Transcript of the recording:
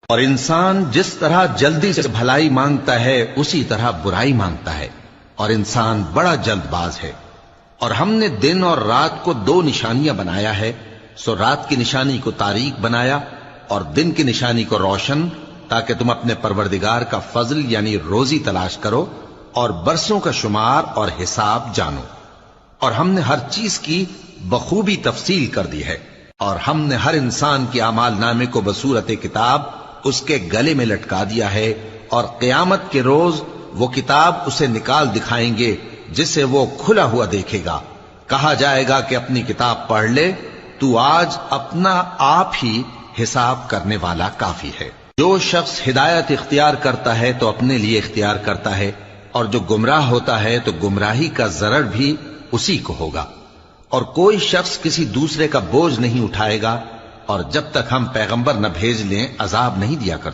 اور انسان جس طرح جلدی سے بھلائی مانگتا ہے اسی طرح برائی مانگتا ہے، اور انسان بڑا جلد باز ہے۔ اور ہم نے دن اور رات کو دو نشانیاں بنایا ہے، سو رات کی نشانی کو تاریک بنایا اور دن کی نشانی کو روشن، تاکہ تم اپنے پروردگار کا فضل یعنی روزی تلاش کرو اور برسوں کا شمار اور حساب جانو۔ اور ہم نے ہر چیز کی بخوبی تفصیل کر دی ہے، اور ہم نے ہر انسان کے اعمال نامے کو بصورت کتاب اس کے گلے میں لٹکا دیا ہے، اور قیامت کے روز وہ کتاب اسے نکال دکھائیں گے جسے وہ کھلا ہوا دیکھے گا۔ کہا جائے گا کہ اپنی کتاب پڑھ لے، تو آج اپنا آپ ہی حساب کرنے والا کافی ہے۔ جو شخص ہدایت اختیار کرتا ہے تو اپنے لیے اختیار کرتا ہے، اور جو گمراہ ہوتا ہے تو گمراہی کا ضرر بھی اسی کو ہوگا۔ اور کوئی شخص کسی دوسرے کا بوجھ نہیں اٹھائے گا، اور جب تک ہم پیغمبر نہ بھیج لیں عذاب نہیں دیا کرتے۔